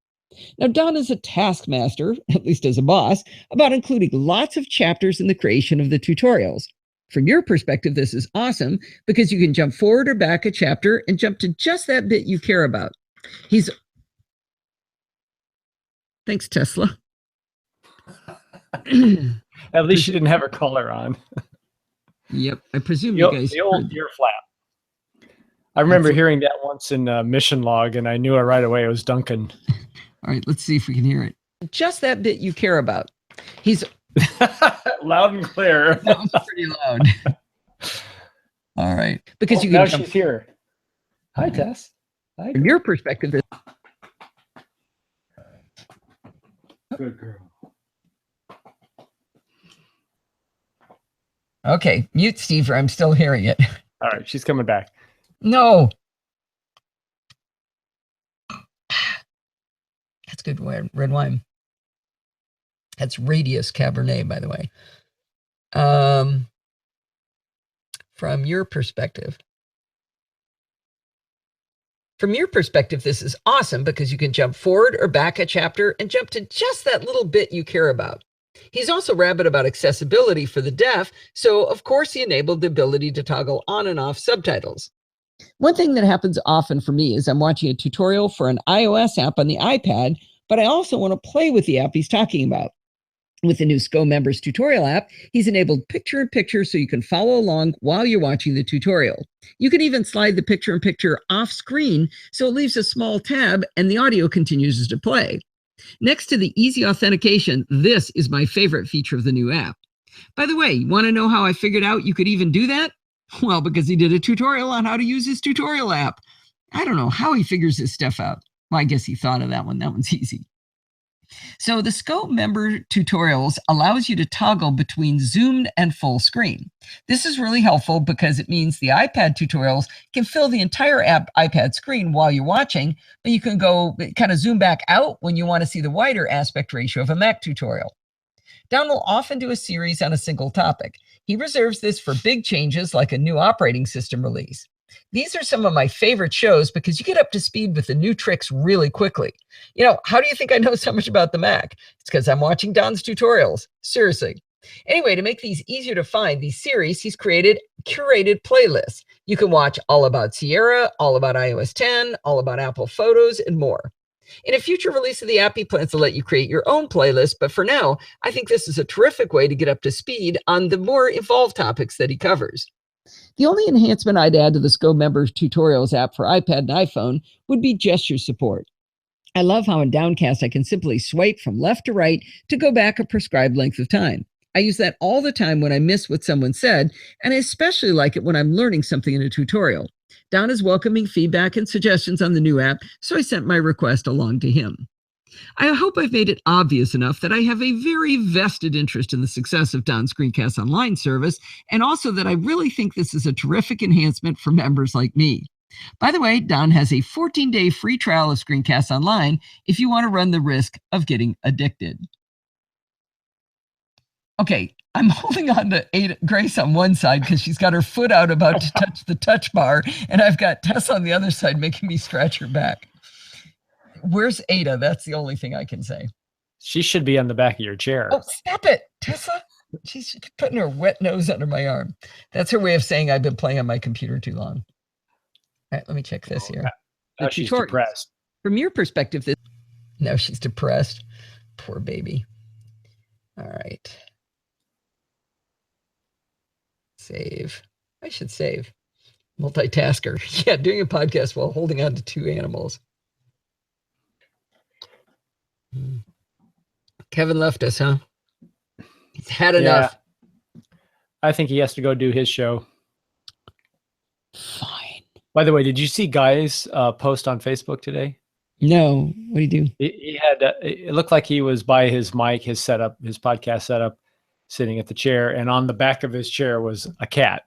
Now, Don is a taskmaster, at least as a boss, about including lots of chapters in the creation of the tutorials. From your perspective, this is awesome because you can jump forward or back a chapter and jump to just that bit you care about. Thanks, Tesla. At least she didn't have her collar on. Yep, I presume you guys... The old ear flap. I remember hearing that once in Mission Log, and I knew it right away. It was Duncan. All right, let's see if we can hear it. Just that bit you care about. He's... Loud and clear. That was pretty loud. All right. Because you can now she's here. Hi, Tess. Hi. From your perspective... Good girl. Okay, mute Steve, or I'm still hearing it. All right, she's coming back. No. That's good red wine. That's Radius Cabernet, by the way. From your perspective. From your perspective, this is awesome because you can jump forward or back a chapter and jump to just that little bit you care about. He's also rabid about accessibility for the deaf, so of course he enabled the ability to toggle on and off subtitles. One thing that happens often for me is I'm watching a tutorial for an iOS app on the iPad, but I also want to play with the app he's talking about. With the new SCO Members tutorial app, he's enabled picture-in-picture so you can follow along while you're watching the tutorial. You can even slide the picture-in-picture off screen so it leaves a small tab and the audio continues to play. Next to the easy authentication, this is my favorite feature of the new app. By the way, you want to know how I figured out you could even do that? Well, because he did a tutorial on how to use his tutorial app. I don't know how he figures this stuff out. Well, I guess he thought of that one. That one's easy. So the Scope Member Tutorials allows you to toggle between zoomed and full screen. This is really helpful because it means the iPad tutorials can fill the entire iPad screen while you're watching, but you can go kind of zoom back out when you want to see the wider aspect ratio of a Mac tutorial. Don will often do a series on a single topic. He reserves this for big changes like a new operating system release. These are some of my favorite shows because you get up to speed with the new tricks really quickly. You know, how do you think I know so much about the Mac? It's because I'm watching Don's tutorials. Seriously. Anyway, to make these easier to find, these series, he's created curated playlists. You can watch all about Sierra, all about iOS 10, all about Apple Photos, and more. In a future release of the app, he plans to let you create your own playlist, but for now, I think this is a terrific way to get up to speed on the more evolved topics that he covers. The only enhancement I'd add to the Scope Members Tutorials app for iPad and iPhone would be gesture support. I love how in Downcast I can simply swipe from left to right to go back a prescribed length of time. I use that all the time when I miss what someone said, and I especially like it when I'm learning something in a tutorial. Don is welcoming feedback and suggestions on the new app, so I sent my request along to him. I hope I've made it obvious enough that I have a very vested interest in the success of Don's Screencast Online service, and also that I really think this is a terrific enhancement for members like me. By the way, Don has a 14-day free trial of Screencast Online if you want to run the risk of getting addicted. Okay, I'm holding on to Grace on one side because she's got her foot out about to touch the touch bar, and I've got Tess on the other side making me scratch her back. Where's Ada? That's the only thing I can say. She should be on the back of your chair. Oh, stop it, Tessa. She's putting her wet nose under my arm. That's her way of saying I've been playing on my computer too long. All right, let me check this here. Now she's depressed. From your perspective, now she's depressed. Poor baby. All right. Save. I should save. Multitasker. Yeah, doing a podcast while holding on to two animals. Kevin left us, huh? He's had enough. Yeah. I think he has to go do his show. Fine. By the way, did you see Guy's post on Facebook today? No. What did he do? He had. It looked like he was by his mic, his setup, his podcast setup, sitting at the chair, and on the back of his chair was a cat,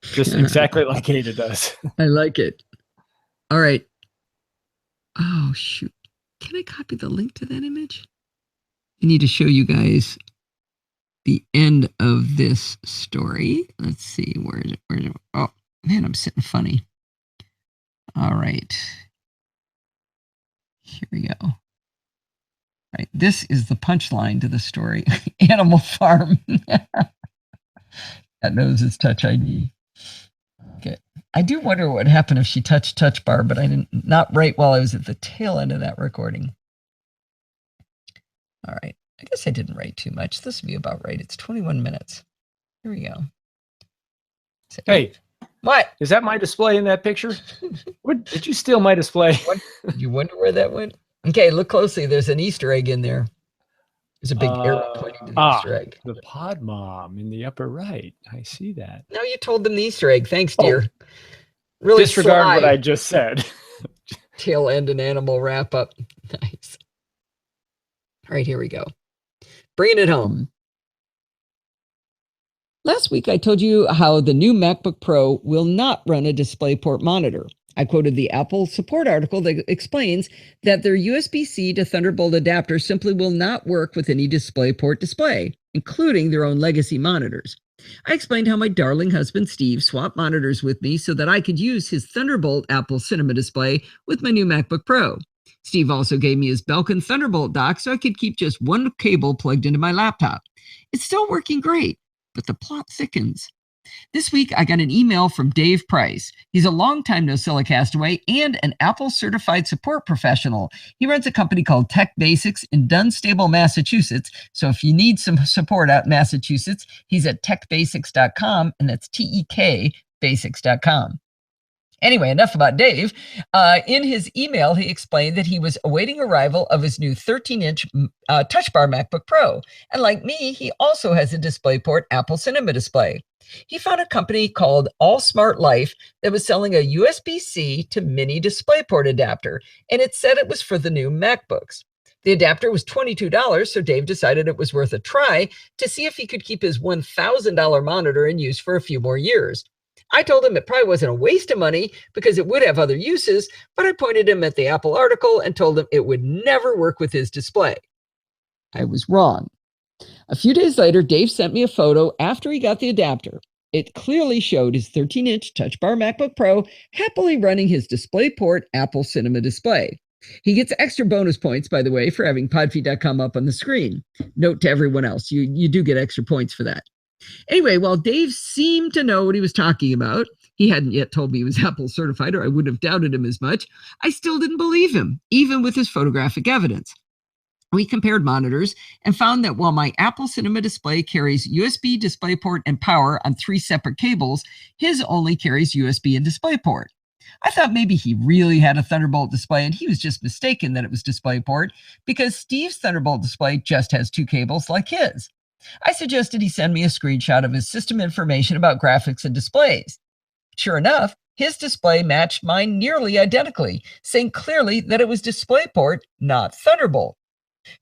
just exactly like Ada does. I like it. All right. Oh shoot! Can I copy the link to that image? I need to show you guys the end of this story. Let's see, where is it? Where is it? Oh man, I'm sitting funny. All right. Here we go. All right, this is the punchline to the story. Animal Farm. That knows its Touch ID. Okay. I do wonder what happened if she touched touch bar, but I didn't, not right while I was at the tail end of that recording. All right. I guess I didn't write too much. This will be about right. It's 21 minutes. Here we go. Hey. What? Is that my display in that picture? What, did you steal my display? Did you wonder where that went? Okay, look closely. There's an Easter egg in there. There's a big arrow pointing to the Easter egg. The Pod Mom in the upper right. I see that. No, you told them the Easter egg. Thanks, dear. Really disregard sly. what I just said. Tail end and animal wrap up. Nice. All right, here we go. Bringing it home. Last week, I told you how the new MacBook Pro will not run a DisplayPort monitor. I quoted the Apple support article that explains that their USB-C to Thunderbolt adapter simply will not work with any DisplayPort display, including their own legacy monitors. I explained how my darling husband Steve swapped monitors with me so that I could use his Thunderbolt Apple Cinema display with my new MacBook Pro. Steve also gave me his Belkin Thunderbolt dock so I could keep just one cable plugged into my laptop. It's still working great, but the plot thickens. This week, I got an email from Dave Price. He's a longtime NosillaCastaway and an Apple certified support professional. He runs a company called Tech Basics in Dunstable, Massachusetts. So if you need some support out in Massachusetts, he's at techbasics.com, and that's TEK basics.com. Anyway, enough about Dave. In his email, he explained that he was awaiting arrival of his new 13-inch Touch Bar MacBook Pro. And like me, he also has a DisplayPort Apple Cinema display. He found a company called All Smart Life that was selling a USB-C to mini DisplayPort adapter, and it said it was for the new MacBooks. The adapter was $22, so Dave decided it was worth a try to see if he could keep his $1,000 monitor in use for a few more years. I told him it probably wasn't a waste of money because it would have other uses, but I pointed him at the Apple article and told him it would never work with his display. I was wrong. A few days later, Dave sent me a photo after he got the adapter. It clearly showed his 13-inch Touch Bar MacBook Pro happily running his DisplayPort Apple Cinema display. He gets extra bonus points, by the way, for having podfeed.com up on the screen. Note to everyone else, you do get extra points for that. Anyway, while Dave seemed to know what he was talking about, he hadn't yet told me he was Apple certified, or I wouldn't have doubted him as much. I still didn't believe him, even with his photographic evidence. We compared monitors and found that while my Apple Cinema display carries USB, DisplayPort, and power on 3 separate cables, his only carries USB and DisplayPort. I thought maybe he really had a Thunderbolt display and he was just mistaken that it was DisplayPort because Steve's Thunderbolt display just has 2 cables like his. I suggested he send me a screenshot of his system information about graphics and displays. Sure enough, his display matched mine nearly identically, saying clearly that it was DisplayPort, not Thunderbolt.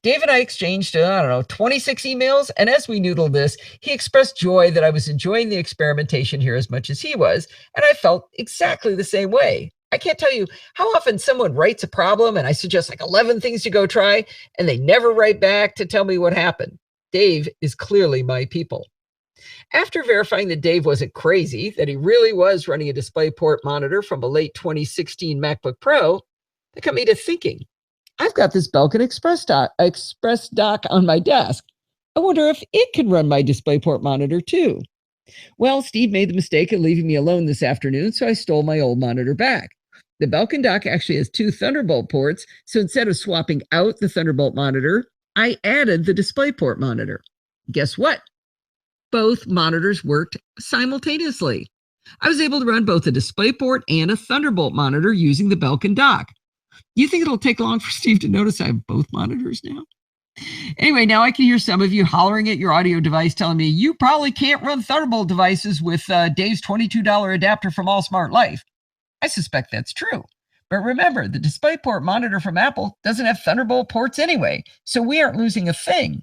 Dave and I exchanged, 26 emails, and as we noodled this, he expressed joy that I was enjoying the experimentation here as much as he was, and I felt exactly the same way. I can't tell you how often someone writes a problem and I suggest like 11 things to go try, and they never write back to tell me what happened. Dave is clearly my people. After verifying that Dave wasn't crazy, that he really was running a DisplayPort monitor from a late 2016 MacBook Pro, that got me to thinking. I've got this Belkin Express dock on my desk. I wonder if it can run my DisplayPort monitor too. Well, Steve made the mistake of leaving me alone this afternoon, so I stole my old monitor back. The Belkin dock actually has 2 Thunderbolt ports, so instead of swapping out the Thunderbolt monitor, I added the DisplayPort monitor. Guess what? Both monitors worked simultaneously. I was able to run both a DisplayPort and a Thunderbolt monitor using the Belkin dock. You think it'll take long for Steve to notice I have both monitors now? Anyway, now I can hear some of you hollering at your audio device telling me you probably can't run Thunderbolt devices with Dave's $22 adapter from All Smart Life. I suspect that's true. But remember, the DisplayPort monitor from Apple doesn't have Thunderbolt ports anyway, so we aren't losing a thing.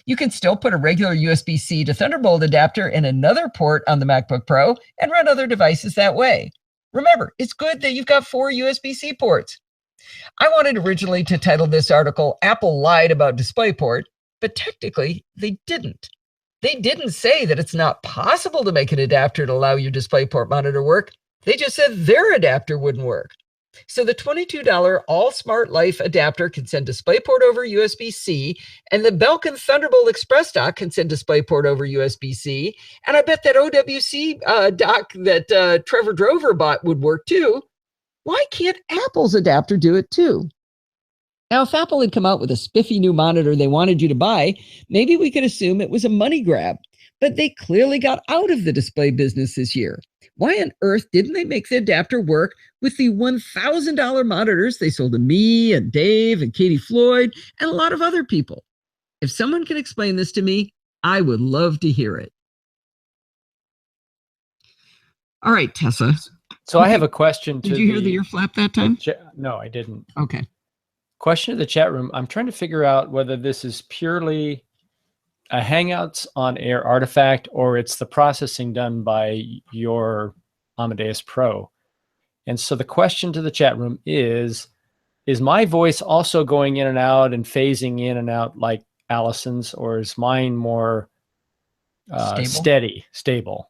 You can still put a regular USB-C to Thunderbolt adapter in another port on the MacBook Pro and run other devices that way. Remember, it's good that you've got 4 USB-C ports. I wanted originally to title this article, Apple Lied About DisplayPort, but technically they didn't. They didn't say that it's not possible to make an adapter to allow your DisplayPort monitor to work. They just said their adapter wouldn't work. So the $22 All Smart Life adapter can send DisplayPort over USB-C, and the Belkin Thunderbolt Express dock can send DisplayPort over USB-C, and I bet that OWC dock that Trevor Drover bought would work too. Why can't Apple's adapter do it too? Now, if Apple had come out with a spiffy new monitor they wanted you to buy, maybe we could assume it was a money grab. But they clearly got out of the display business this year. Why on earth didn't they make the adapter work with the $1,000 monitors they sold to me and Dave and Katie Floyd and a lot of other people? If someone can explain this to me, I would love to hear it. All right, Tessa. So I have a question. Did you hear the ear flap that time? No, I didn't. Okay. Question to the chat room. I'm trying to figure out whether this is purely a Hangouts on Air artifact or it's the processing done by your Amadeus Pro. And so the question to the chat room is my voice also going in and out and phasing in and out like Allison's, or is mine more stable?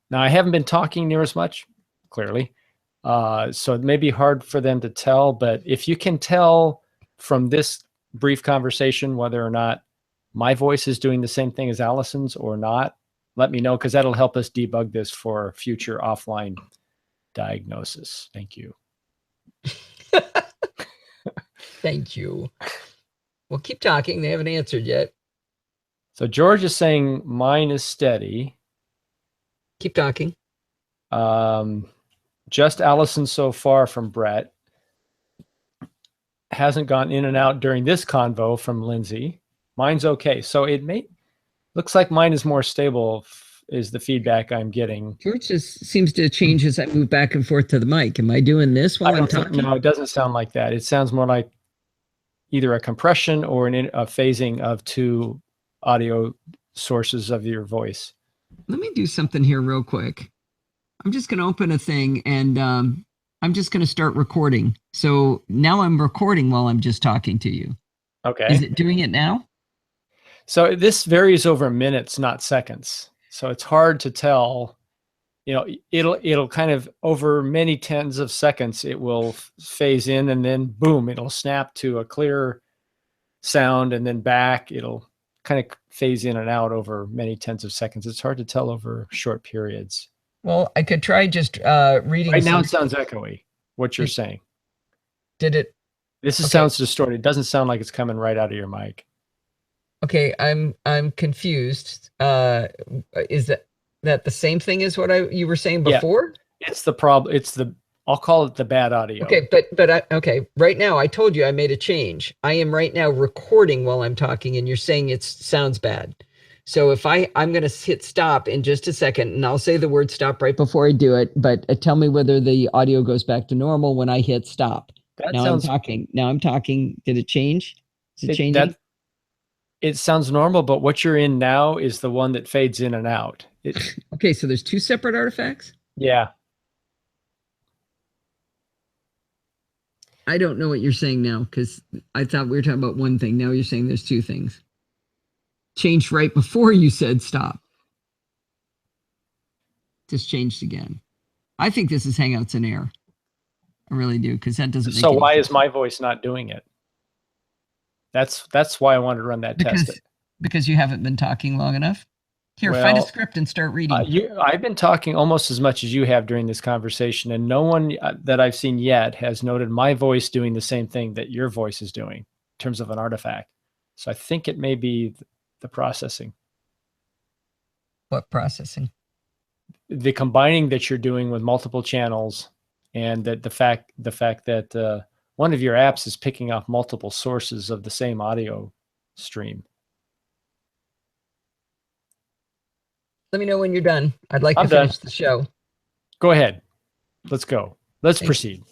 Now, I haven't been talking near as much, clearly. So it may be hard for them to tell, but if you can tell from this brief conversation whether or not my voice is doing the same thing as Allison's or not, let me know, because that'll help us debug this for future offline diagnosis. Thank you. Thank you. Well, keep talking. They haven't answered yet. So George is saying mine is steady. Keep talking. just Allison so far from Brett. Hasn't gone in and out during this convo from Lindsay. Mine's okay. So looks like mine is more stable is the feedback I'm getting. Yours just seems to change as I move back and forth to the mic. Am I doing this while I'm talking? No, it doesn't sound like that. It sounds more like either a compression or a phasing of two audio sources of your voice. Let me do something here real quick. I'm just going to open a thing and I'm just going to start recording. So now I'm recording while I'm just talking to you. Okay. Is it doing it now? So this varies over minutes, not seconds. So it's hard to tell. You know, it'll kind of over many tens of seconds, it will phase in and then boom, it'll snap to a clear sound and then back. It'll kind of phase in and out over many tens of seconds. It's hard to tell over short periods. Well, I could try just reading. Right now it sounds echoey, what you're saying. Did it? Sounds distorted. It doesn't sound like it's coming right out of your mic. Okay, I'm confused. Is that the same thing as what you were saying before? Yeah, it's the problem. I'll call it the bad audio. Okay, okay. Right now, I told you I made a change. I am right now recording while I'm talking, and you're saying it sounds bad. So if I'm going to hit stop in just a second, and I'll say the word stop right before I do it, but tell me whether the audio goes back to normal when I hit stop. I'm talking. Now I'm talking. Did it change? Is it changing? It sounds normal, but what you're in now is the one that fades in and out. Okay, so there's two separate artifacts? Yeah. I don't know what you're saying now because I thought we were talking about one thing. Now you're saying there's two things. Changed right before you said stop. Just changed again. I think this is Hangouts in Air. I really do, because that doesn't make So why sense. is my voice not doing it? That's why I wanted to run that test. Because you haven't been talking long enough. Here, find a script and start reading. I've been talking almost as much as you have during this conversation, and no one that I've seen yet has noted my voice doing the same thing that your voice is doing in terms of an artifact. So I think it may be the processing. What processing? The combining that you're doing with multiple channels, and that the fact that one of your apps is picking off multiple sources of the same audio stream. Let me know when you're done. I'd like to finish the show. Go ahead. Let's go. Let's proceed.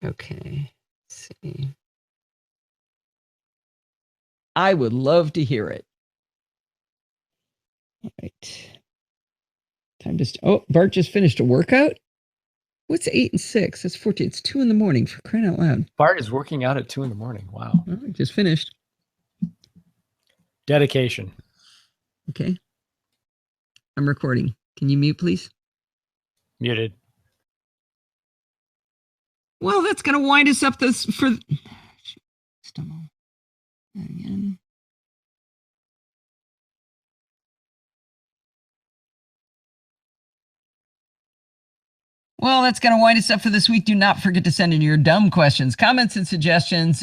Okay. Let's see. I would love to hear it. All right. Time to Bart just finished a workout? What's 8 and 6? That's 14. It's 2 in the morning, for crying out loud. Bart is working out at 2 in the morning. Wow. Oh, I just finished. Dedication. Okay. I'm recording. Can you mute, please? Muted. Well, that's going to wind us up for... Stumble. Again. Well, that's going to wind us up for this week. Do not forget to send in your dumb questions, comments, and suggestions.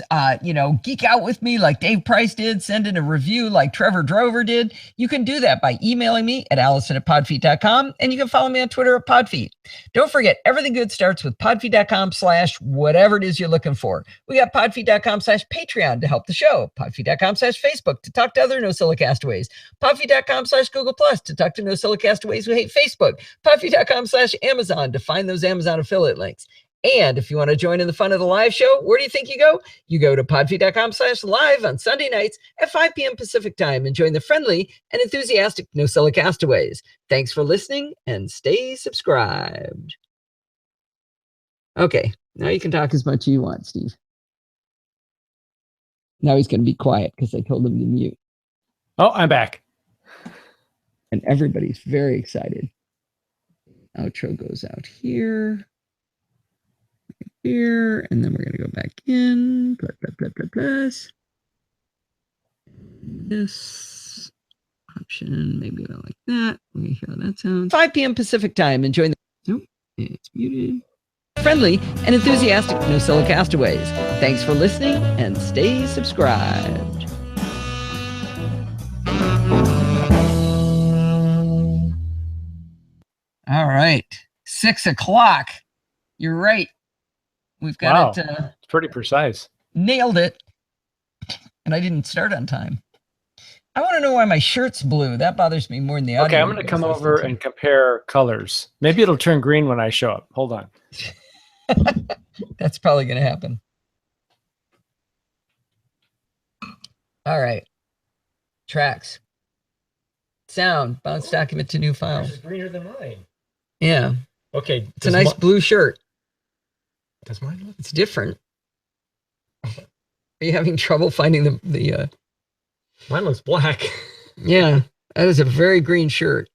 Geek out with me like Dave Price did. Send in a review like Trevor Drover did. You can do that by emailing me at allison@podfeet.com, and you can follow me on Twitter at podfeet. Don't forget, everything good starts with podfeet.com/whatever it is you're looking for. We got podfeet.com/Patreon to help the show, podfeet.com/Facebook to talk to other Nosilla castaways, podfeet.com/Google Plus to talk to Nosilla castaways who hate Facebook, podfeet.com/Amazon to find those Amazon affiliate links. And if you want to join in the fun of the live show, where do you think you go? You go to podfeet.com/live on Sunday nights at 5 p.m. Pacific time and join the friendly and enthusiastic Nosilla castaways. Thanks for listening and stay subscribed. Okay, now you can talk as much as you want, Steve. Now he's going to be quiet because I told him to mute. Oh, I'm back. And everybody's very excited. Outro goes out here, and then we're going to go back in, plus. This option, maybe about like that. Let me hear how that sounds. 5 p.m. Pacific time. Enjoy the... Nope, it's muted. Friendly and enthusiastic Nosilla castaways. Thanks for listening and stay subscribed. 6 o'clock. You're right. We've got it. It's pretty precise. Nailed it. And I didn't start on time. I want to know why my shirt's blue. That bothers me more than the audio. Okay, I'm going to come over and compare colors. Maybe it'll turn green when I show up. Hold on. That's probably going to happen. All right. Tracks. Sound. Bounce document to new file. Yours is greener than mine. Yeah. Okay. It's a nice blue shirt. Does mine look? It's different. Are you having trouble finding the Mine looks black. Yeah, that is a very green shirt.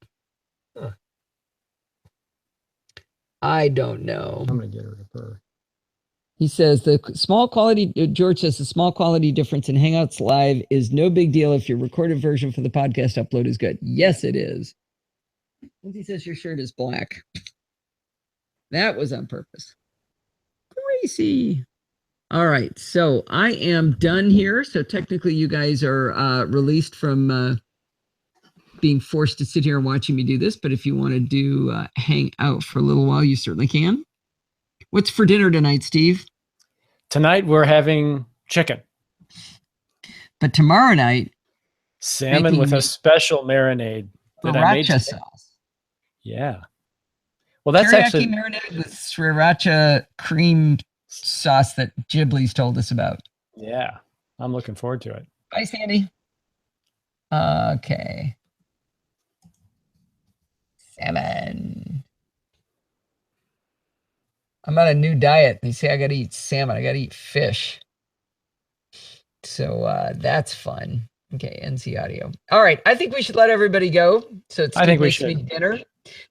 Huh. I don't know. I'm going to get rid of her. He says George says the small quality difference in Hangouts Live is no big deal if your recorded version for the podcast upload is good. Yes, it is. Lindsay says your shirt is black. That was on purpose. Gracie. All right, so I am done here. So technically you guys are released from being forced to sit here and watching me do this. But if you want to do hang out for a little while, you certainly can. What's for dinner tonight, Steve? Tonight we're having chicken. But tomorrow night, salmon with a special marinade that I made today. sauce. Yeah. Well, that's teriyaki actually marinade with sriracha cream sauce that Ghibli's told us about. Yeah, I'm looking forward to it. Bye, Sandy. Okay. Salmon. I'm on a new diet. They say I got to eat salmon. I got to eat fish. So that's fun. Okay, NC audio. All right, I think we should let everybody go. So it's I think we should. Dinner.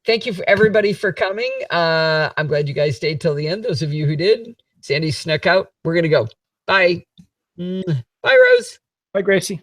Thank you for everybody for coming. I'm glad you guys stayed till the end. Those of you who did. Sandy snuck out. We're gonna go. Bye. Bye, Rose. Bye, Gracie.